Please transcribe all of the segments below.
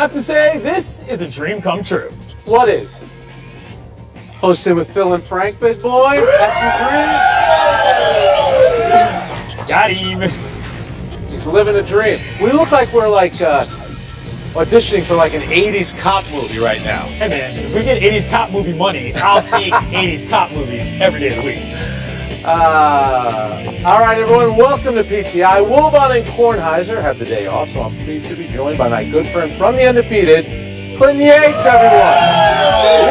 have to say, this is a dream come true. What is? Hosting with Phil and Frank, big boy. That's your dream? Got him. He's living a dream. We look like we're auditioning for like an 80s cop movie right now. Hey man, if we get 80s cop movie money, I'll take 80s cop movie every day of the week. All right, everyone, welcome to PTI. Wilbon and Kornheiser have the day off, so I'm pleased to be joined by my good friend from the undefeated, Clinton Yates, everyone.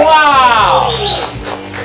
Wow!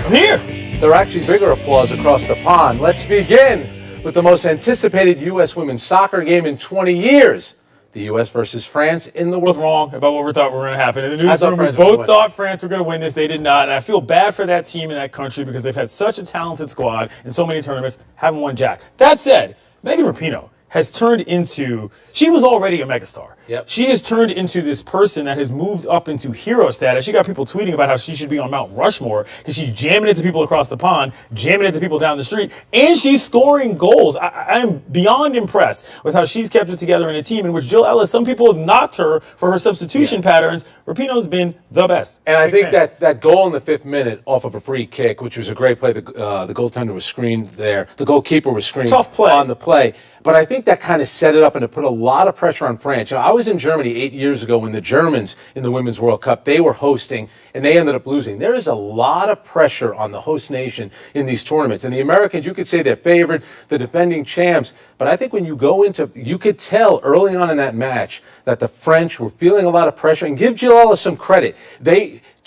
I'm here. There are actually bigger applause across the pond. Let's begin with the most anticipated U.S. women's soccer game in 20 years. The U.S. versus France in the world. Both wrong about what we thought were going to happen. In the newsroom, we both thought France were going to win this. They did not. And I feel bad for that team in that country because they've had such a talented squad in so many tournaments, haven't won jack. That said, Megan Rapinoe has turned into, she was already a megastar. Yep. She has turned into this person that has moved up into hero status. She got people tweeting about how she should be on Mount Rushmore because she's jamming into people across the pond, jamming into people down the street, and she's scoring goals. I'm beyond impressed with how she's kept it together in a team in which Jill Ellis, some people have knocked her for her substitution patterns. Rapinoe's been the best. And I think that goal in the 5th minute off of a free kick, which was a great play, the goaltender was screened there. The goalkeeper was screened Tough play. On the play. But I think that kind of set it up and it put a lot of pressure on France. You know, I was in Germany 8 years ago when the Germans in the Women's World Cup, they were hosting and they ended up losing. There is a lot of pressure on the host nation in these tournaments. And the Americans, you could say they're favored, the defending champs. But I think when you go into, you could tell early on in that match that the French were feeling a lot of pressure. And give Jill Ellis some credit.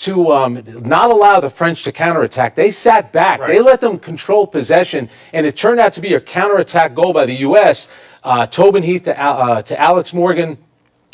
To not allow the French to counterattack, they sat back. Right. They let them control possession, and it turned out to be a counterattack goal by the U.S. Tobin Heath to Alex Morgan,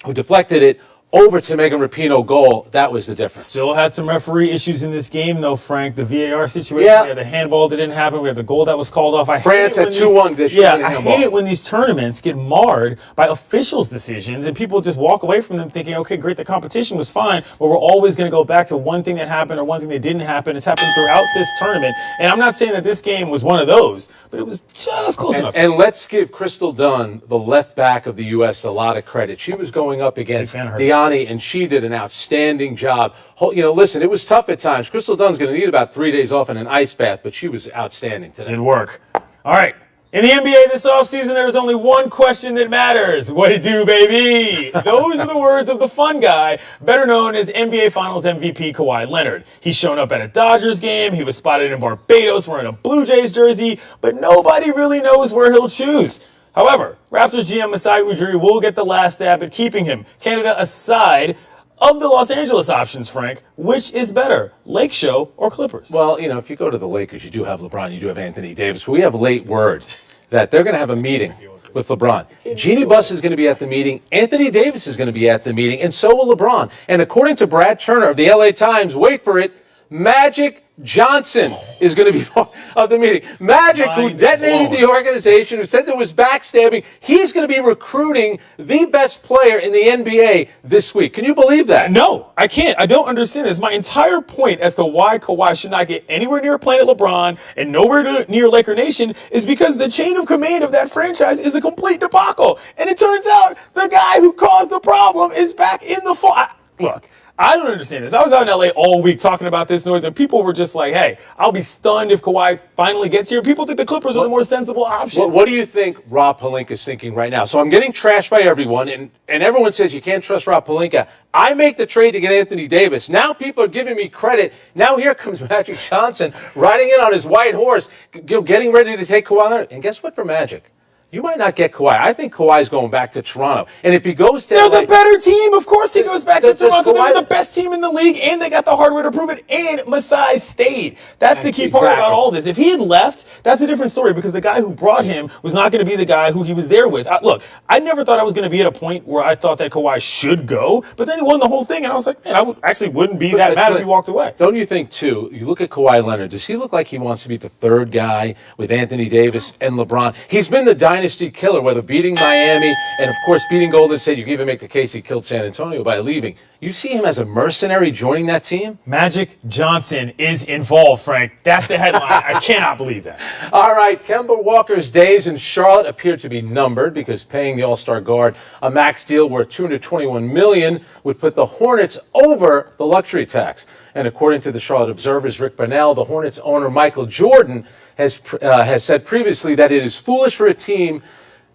who deflected it over to Megan Rapinoe goal. That was the difference. Still had some referee issues in this game, though, Frank. The VAR situation, we had the handball that didn't happen. We had the goal that was called off. France at 2-1. I hate it when these tournaments get marred by officials' decisions and people just walk away from them thinking, okay, great, the competition was fine, but we're always going to go back to one thing that happened or one thing that didn't happen. It's happened throughout this tournament. And I'm not saying that this game was one of those, but it was just close enough. And let's give Crystal Dunn, the left back of the U.S., a lot of credit. She was going up against Diani, and she did an outstanding job. You know, listen, it was tough at times. Crystal Dunn's going to need about 3 days off in an ice bath, but she was outstanding today. Did work. All right. In the NBA this offseason, there is only one question that matters. What it do, baby? Those are the words of the fun guy, better known as NBA Finals MVP Kawhi Leonard. He's shown up at a Dodgers game. He was spotted in Barbados wearing a Blue Jays jersey, but nobody really knows where he'll choose. However, Raptors GM Masai Ujiri will get the last stab at keeping him. Canada aside, of the Los Angeles options, Frank, which is better, Lake Show or Clippers? Well, you know, if you go to the Lakers, you do have LeBron, you do have Anthony Davis. But we have late word that they're going to have a meeting with LeBron. Jeannie Buss is going to be at the meeting. Anthony Davis is going to be at the meeting, and so will LeBron. And according to Brad Turner of the LA Times, wait for it, Magic Johnson is going to be part of the meeting. Magic, who detonated the organization, who said there was backstabbing, he's going to be recruiting the best player in the NBA this week. Can you believe that? No, I can't. I don't understand this. My entire point as to why Kawhi should not get anywhere near Planet LeBron and nowhere near Laker Nation is because the chain of command of that franchise is a complete debacle. And it turns out the guy who caused the problem is back in the fall. Look, I don't understand this. I was out in LA all week talking about this noise, and people were just like, hey, I'll be stunned if Kawhi finally gets here. People think the Clippers are the more sensible option. What do you think Rob Pelinka is thinking right now? So I'm getting trashed by everyone, and everyone says you can't trust Rob Pelinka. I make the trade to get Anthony Davis. Now people are giving me credit. Now here comes Magic Johnson riding in on his white horse, getting ready to take Kawhi Leonard. And guess what for Magic? You might not get Kawhi. I think Kawhi's going back to Toronto. And if he goes to They're the better team. Of course he goes back to Toronto. They're the best team in the league, and they got the hardware to prove it, and Masai stayed. That's the key part about all this. If he had left, that's a different story because the guy who brought him was not going to be the guy who he was there with. Look, I never thought I was going to be at a point where I thought that Kawhi should go, but then he won the whole thing, and I was like, man, I wouldn't be that mad if he walked away. Don't you think, too, you look at Kawhi Leonard, does he look like he wants to be the third guy with Anthony Davis and LeBron? He's been the dynamo dynasty killer, whether beating Miami and, of course, beating Golden State. You can even make the case he killed San Antonio by leaving. You see him as a mercenary joining that team? Magic Johnson is involved, Frank. That's the headline. I cannot believe that. All right, Kemba Walker's days in Charlotte appear to be numbered because paying the All-Star guard a max deal worth $221 million would put the Hornets over the luxury tax. And according to the Charlotte Observer's Rick Bonnell, the Hornets owner Michael Jordan has said previously that it is foolish for a team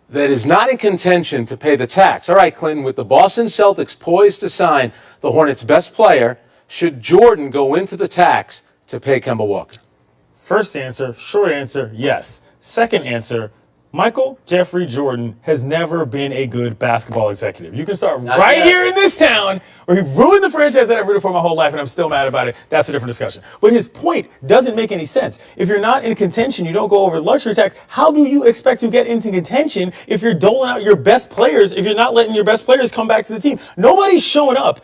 that is not in contention to pay the tax. All right, Clinton, with the Boston Celtics poised to sign the Hornets' best player, should Jordan go into the tax to pay Kemba Walker? First answer, short answer, yes. Second answer, Michael Jeffrey Jordan has never been a good basketball executive. You can start right here in this town, or he ruined the franchise that I've rooted for my whole life, and I'm still mad about it. That's a different discussion. But his point doesn't make any sense. If you're not in contention, you don't go over the luxury tax. How do you expect to get into contention if you're doling out your best players, if you're not letting your best players come back to the team? Nobody's showing up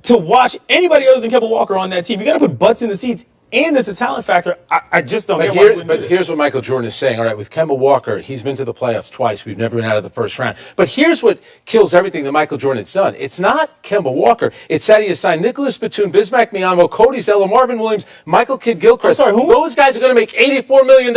to watch anybody other than Kemba Walker on that team. You got to put butts in the seats. And there's a talent factor. I just don't get why. But here's what Michael Jordan is saying. All right, with Kemba Walker, he's been to the playoffs twice. We've never been out of the first round. But here's what kills everything that Michael Jordan has done. It's not Kemba Walker. It's that he has signed Nicholas Batum, Bismack Biyombo, Cody Zeller, Marvin Williams, Michael Kidd-Gilchrist. I'm sorry, who? Those guys are going to make $84 million.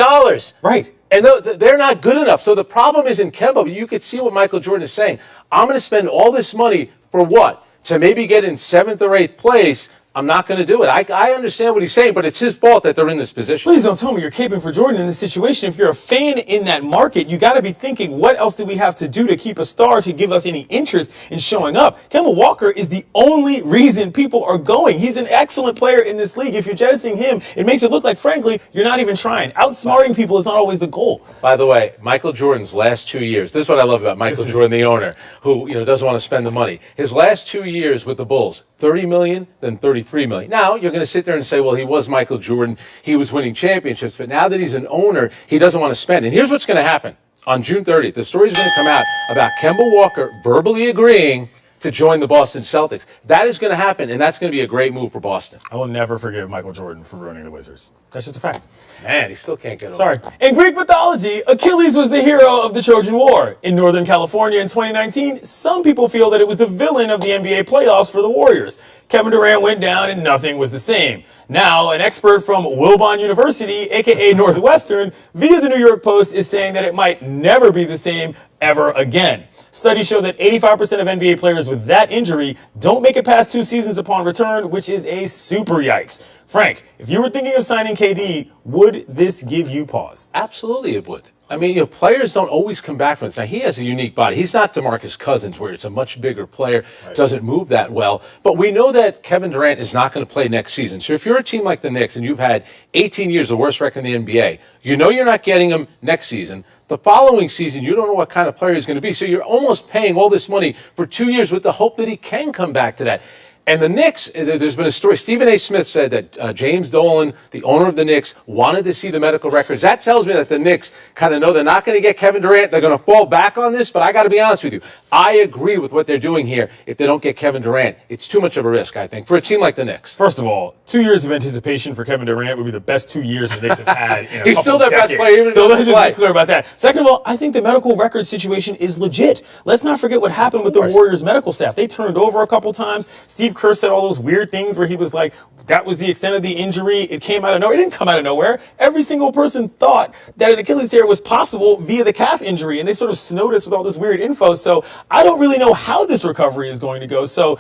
Right. And they're not good enough. So the problem isn't Kemba, but you could see what Michael Jordan is saying. I'm going to spend all this money for what? To maybe get in 7th or 8th place. I'm not going to do it. I understand what he's saying, but it's his fault that they're in this position. Please don't tell me you're caping for Jordan in this situation. If you're a fan in that market, you got to be thinking, what else do we have to do to keep a star to give us any interest in showing up? Kemba Walker is the only reason people are going. He's an excellent player in this league. If you're jettisoning him, it makes it look like, frankly, you're not even trying. Outsmarting people is not always the goal. By the way, Michael Jordan's last 2 years, this is what I love about Michael Jordan, the owner, who doesn't want to spend the money. His last 2 years with the Bulls, $30 million, then $33 million. Now, you're going to sit there and say, well, he was Michael Jordan. He was winning championships. But now that he's an owner, he doesn't want to spend. And here's what's going to happen. On June 30th, the story is going to come out about Kemba Walker verbally agreeing to join the Boston Celtics. That is going to happen, and that's going to be a great move for Boston. I will never forgive Michael Jordan for ruining the Wizards. That's just a fact. Man, he still can't get over Sorry. it. In Greek mythology, Achilles was the hero of the Trojan War. In Northern California in 2019, some people feel that it was the villain of the NBA playoffs for the Warriors. Kevin Durant went down and nothing was the same. Now, an expert from Wilbon University, aka Northwestern, via the New York Post, is saying that it might never be the same ever again. Studies show that 85% of NBA players with that injury don't make it past 2 seasons upon return, which is a super yikes. Frank, if you were thinking of signing KD, would this give you pause? Absolutely it would. I mean, players don't always come back from this. Now, he has a unique body. He's not DeMarcus Cousins, where it's a much bigger player, doesn't move that well. But we know that Kevin Durant is not going to play next season. So if you're a team like the Knicks and you've had 18 years, the worst record in the NBA, you know you're not getting him next season. The following season, you don't know what kind of player he's going to be. So you're almost paying all this money for 2 years with the hope that he can come back to that. And the Knicks, there's been a story. Stephen A. Smith said that James Dolan, the owner of the Knicks, wanted to see the medical records. That tells me that the Knicks kind of know they're not going to get Kevin Durant. They're going to fall back on this. But I got to be honest with you. I agree with what they're doing here. If they don't get Kevin Durant, it's too much of a risk, I think, for a team like the Knicks. First of all, 2 years of anticipation for Kevin Durant would be the best 2 years the Knicks have had in a He's still their decades. best player, even so let's just play. be clear about that. Second of all, I think the medical record situation is legit. Let's not forget what happened with the Warriors medical staff. They turned over a couple times. Steve Kerr said all those weird things where he was like, that was the extent of the injury. It came out of nowhere. It didn't come out of nowhere. Every single person thought that an Achilles tear was possible via the calf injury, and they sort of snowed us with all this weird info. So I don't really know how this recovery is going to go. So,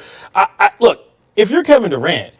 look, if you're Kevin Durant,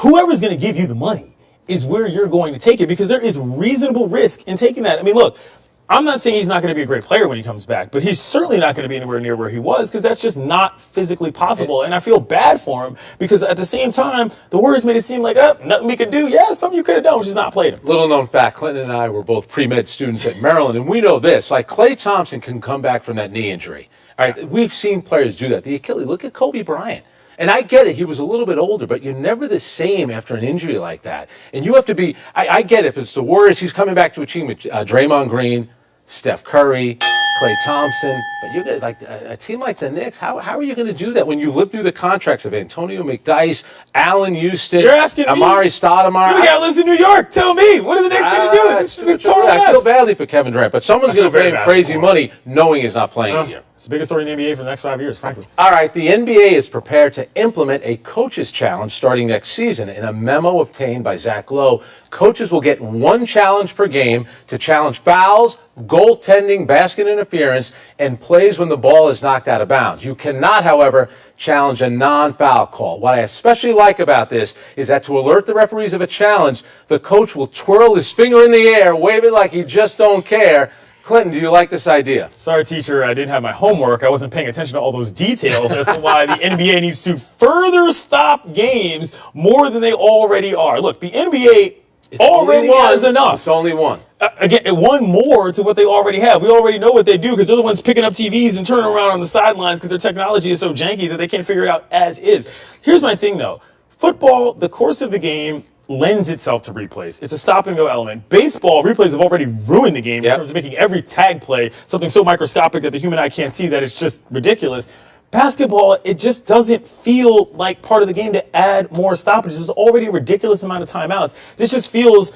whoever's going to give you the money is where you're going to take it, because there is reasonable risk in taking that. I mean, look, I'm not saying he's not going to be a great player when he comes back, but he's certainly not going to be anywhere near where he was, because that's just not physically possible. And I feel bad for him, because at the same time, the Warriors made it seem like, nothing we could do. Yeah, something you could have done, which is not played him. Little known fact, Clinton and I were both pre-med students at Maryland, and we know this. Like, Klay Thompson can come back from that knee injury. All right, we've seen players do that. The Achilles, look at Kobe Bryant. And I get it, he was a little bit older, but you're never the same after an injury like that. And you have to be, I get it, if it's the Warriors, he's coming back to a team with Draymond Green, Steph Curry, Klay Thompson, but you're gonna, like a team like the Knicks. How are you going to do that when you live through the contracts of Antonio McDyess, Allen Houston, You're asking Amari me. Stoudemire? The guy lives in New York. Tell me, what are the Knicks going to do? This is a total mess. I feel badly for Kevin Durant, but someone's going to pay him crazy money knowing he's not playing here. It's the biggest story in the NBA for the next 5 years, frankly. All right, the NBA is prepared to implement a coaches challenge starting next season. In a memo obtained by Zach Lowe, coaches will get one challenge per game to challenge fouls, goaltending, basket interference, and plays when the ball is knocked out of bounds. You cannot, however, challenge a non-foul call. What I especially like about this is that to alert the referees of a challenge, the coach will twirl his finger in the air, wave it like he just don't care. Clinton, do you like this idea? Sorry, teacher, I didn't have my homework. I wasn't paying attention to all those details as to why the NBA needs to further stop games more than they already are. Look, the NBA already has enough. It's only one. Again, one more to what they already have. We already know what they do because they're the ones picking up TVs and turning around on the sidelines because their technology is so janky that they can't figure it out as is. Here's my thing, though. Football, the course of the game lends itself to replays. It's a stop-and-go element. Baseball, replays have already ruined the game in terms of making every tag play something so microscopic that the human eye can't see that it's just ridiculous. Basketball, it just doesn't feel like part of the game to add more stoppages. There's already a ridiculous amount of timeouts. This just feels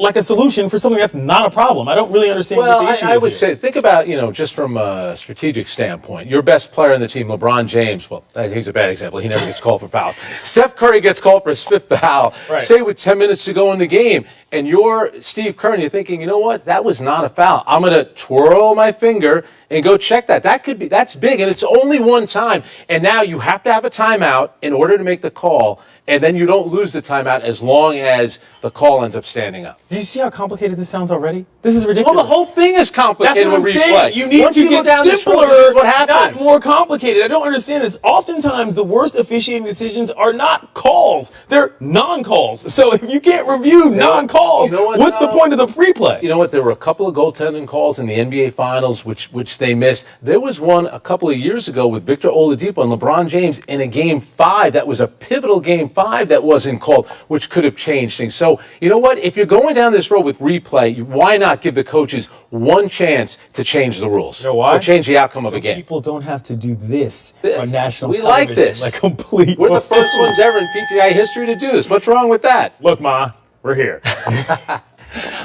like a solution for something that's not a problem. I don't really understand what the issue is. I would say, think about, just from a strategic standpoint, your best player in the team, LeBron James, well, he's a bad example. He never gets called for fouls. Steph Curry gets called for his fifth foul, say with 10 minutes to go in the game, and you're Steve Kerr, and you're thinking, you know what, that was not a foul. I'm going to twirl my finger and go check that. That's big, and it's only one time. And now you have to have a timeout in order to make the call, and then you don't lose the timeout as long as the call ends up standing up. Do you see how complicated this sounds already? This is ridiculous. Well, the whole thing is complicated. That's what I'm replay. saying. You need Once to you get go down simpler, this is what happens. not more complicated. I don't understand this. Oftentimes, the worst officiating decisions are not calls. They're non-calls. So if you can't review non-calls, what's the point of the replay? You know what? There were a couple of goaltending calls in the NBA Finals which they missed. There was one a couple of years ago with Victor Oladipo and LeBron James in a Game 5 that was a pivotal Game 5 that wasn't called, which could have changed things. So, you know what? If you're going down this road with replay, why not give the coaches one chance to change the rules? You know why? Or change the outcome of a game. People don't have to do this on national television. We like this. Like complete. We're the first ones ever in PTI history to do this. What's wrong with that? Look, Ma, we're here.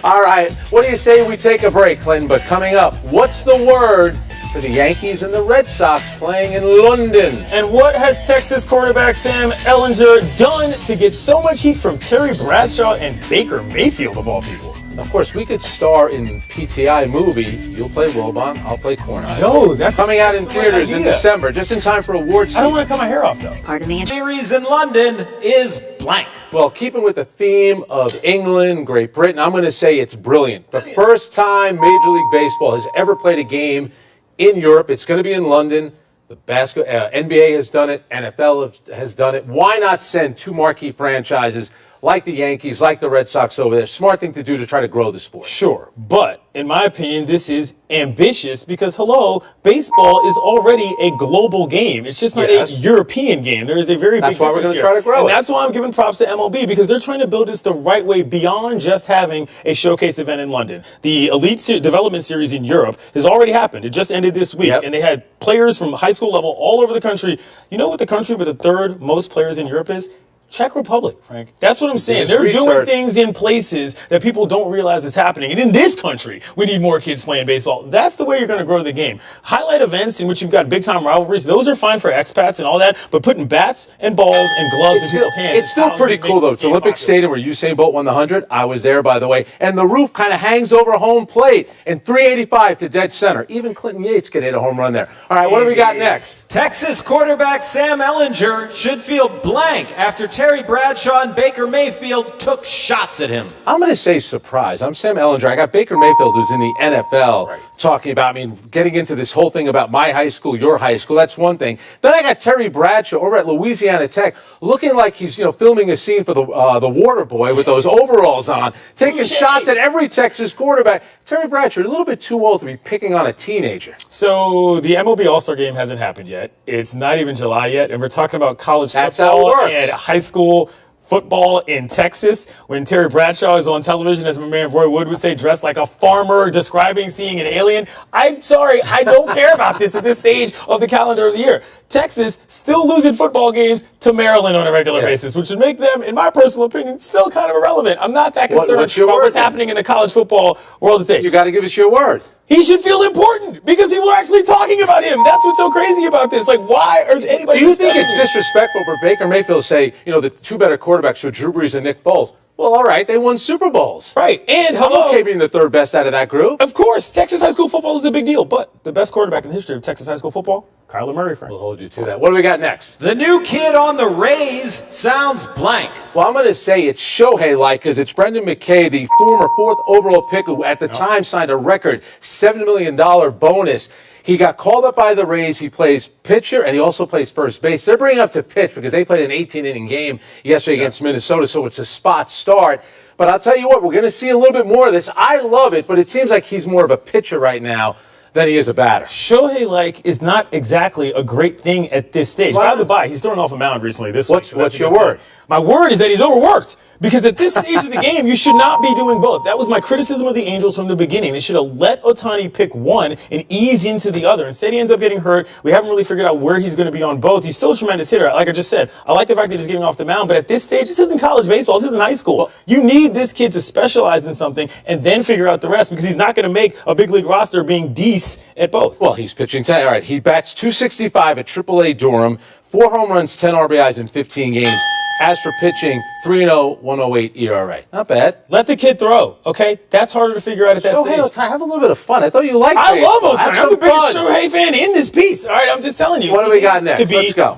All right. What do you say we take a break, Clinton? But coming up, what's the word for the Yankees and the Red Sox playing in London? And what has Texas quarterback Sam Ehlinger done to get so much heat from Terry Bradshaw and Baker Mayfield, of all people? Of course, we could star in PTI movie. You'll play Wilbon, I'll play Cornell. No, that's coming out in theaters in December, just in time for awards season. I don't want to cut my hair off, though. Pardon the series in London is blank. Well, keeping with the theme of England, Great Britain, I'm going to say it's brilliant. The first time Major League Baseball has ever played a game in Europe. It's going to be in London. The NBA has done it. NFL has done it. Why not send two marquee franchises like the Yankees, like the Red Sox over there? Smart thing to do to try to grow the sport. Sure, but in my opinion, this is ambitious because, baseball is already a global game. It's just not a European game. There is a very big difference. That's why we're going to try to grow it. And that's why I'm giving props to MLB, because they're trying to build this the right way beyond just having a showcase event in London. The Elite Development Series in Europe has already happened. It just ended this week, and they had players from high school level all over the country. You know what the country with the third most players in Europe is? Czech Republic, Frank. That's what I'm saying. They're doing things in places that people don't realize is happening. And in this country, we need more kids playing baseball. That's the way you're going to grow the game. Highlight events in which you've got big-time rivalries, those are fine for expats and all that, but putting bats and balls and gloves in people's hands. It's still pretty cool, though. It's Olympic Stadium where Usain Bolt won the 100. I was there, by the way. And the roof kind of hangs over home plate, and 385 to dead center. Even Clinton Yates could hit a home run there. All right, what do we got next? Texas quarterback Sam Ehlinger should feel blank after Terry Bradshaw and Baker Mayfield took shots at him. I'm going to say surprise. I'm Sam Ehlinger. I got Baker Mayfield, who's in the NFL, talking about, getting into this whole thing about my high school, your high school. That's one thing. Then I got Terry Bradshaw over at Louisiana Tech, looking like he's, filming a scene for the Water Boy with those overalls on, taking shots at every Texas quarterback. Terry Bradshaw, a little bit too old to be picking on a teenager. So the MLB All-Star Game hasn't happened yet. It's not even July yet, and we're talking about college That's football how it works. and high school football in Texas when Terry Bradshaw is on television, as my man Roy Wood would say, dressed like a farmer describing seeing an alien. I'm sorry, I don't care about this at this stage of the calendar of the year. Texas still losing football games to Maryland on a regular basis, which would make them, in my personal opinion, still kind of irrelevant. I'm not that concerned about what's happening in the college football world today. You got to give us your word. He should feel important because people are actually talking about him. That's what's so crazy about this. Like, why is anybody? Do you think it's disrespectful for Baker Mayfield to say, the two better quarterbacks were Drew Brees and Nick Foles? Well, all right, they won Super Bowls. Right, and I'm okay being the third best out of that group. Of course, Texas high school football is a big deal, but the best quarterback in the history of Texas high school football, Kyler Murray, friend. We'll hold you to that. What do we got next? The new kid on the Rays sounds blank. Well, I'm going to say it's Shohei-like because it's Brendan McKay, the former 4th overall pick who at the time signed a record $7 million bonus. He got called up by the Rays. He plays pitcher, and he also plays first base. They're bringing up to pitch because they played an 18-inning game yesterday against Minnesota, so it's a spot start. But I'll tell you what, we're going to see a little bit more of this. I love it, but it seems like he's more of a pitcher right now than he is a batter. Shohei-like is not exactly a great thing at this stage. By the by, he's thrown off a mound recently this week. So what's your word? My word is that he's overworked. Because at this stage of the game, you should not be doing both. That was my criticism of the Angels from the beginning. They should have let Ohtani pick one and ease into the other. Instead, he ends up getting hurt. We haven't really figured out where he's going to be on both. He's still a tremendous hitter. Like I just said, I like the fact that he's getting off the mound. But at this stage, this isn't college baseball. This isn't high school. Well, you need this kid to specialize in something and then figure out the rest because he's not going to make a big league roster being decent at both. Well, he's pitching 10. All right, he bats .265 at AAA Durham, 4 home runs, 10 RBIs in 15 games. As for pitching, 3.0, 108 ERA. Not bad. Let the kid throw, okay? That's harder to figure out at that stage. Ohtani, have a little bit of fun. I thought you liked it. I love Ohtani. I'm the biggest Shohei fan in this piece. All right, I'm just telling you. What do we got next? Let's go.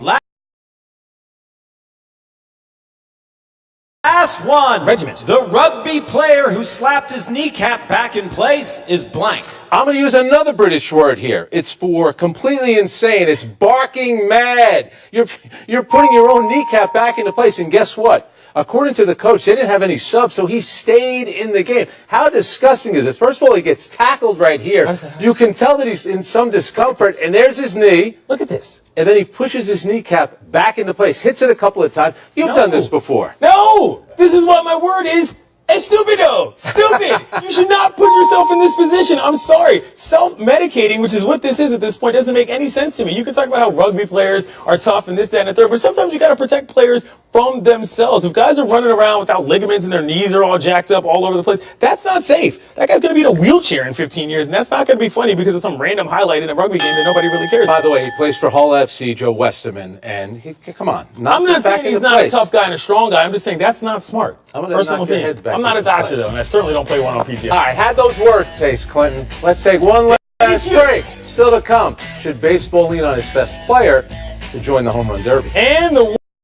Last one. Regiment. The rugby player who slapped his kneecap back in place is blank. I'm going to use another British word here. It's for completely insane. It's barking mad. You're putting your own kneecap back into place, and guess what? According to the coach, they didn't have any subs, so he stayed in the game. How disgusting is this? First of all, he gets tackled right here. You can tell that he's in some discomfort, and there's his knee. Look at this. And then he pushes his kneecap back into place, hits it a couple of times. You've done this before. No! This is what my word is. Estupido! Stupid! You should not put yourself in this position. I'm sorry. Self-medicating, which is what this is at this point, doesn't make any sense to me. You can talk about how rugby players are tough and this, that, and the third, but sometimes you got to protect players from themselves. If guys are running around without ligaments and their knees are all jacked up all over the place, that's not safe. That guy's going to be in a wheelchair in 15 years, and that's not going to be funny because of some random highlight in a rugby game that nobody really cares about. By the way, he plays for Hull FC, Joe Westerman, and come on. I'm not saying he's not a tough guy and a strong guy. I'm just saying that's not smart. Personal opinion. I'm not a doctor, though, and I certainly don't play one on PTO. All right, had those work taste, Clinton. Let's take one last break. Still to come. Should baseball lean on its best player to join the home run derby? And the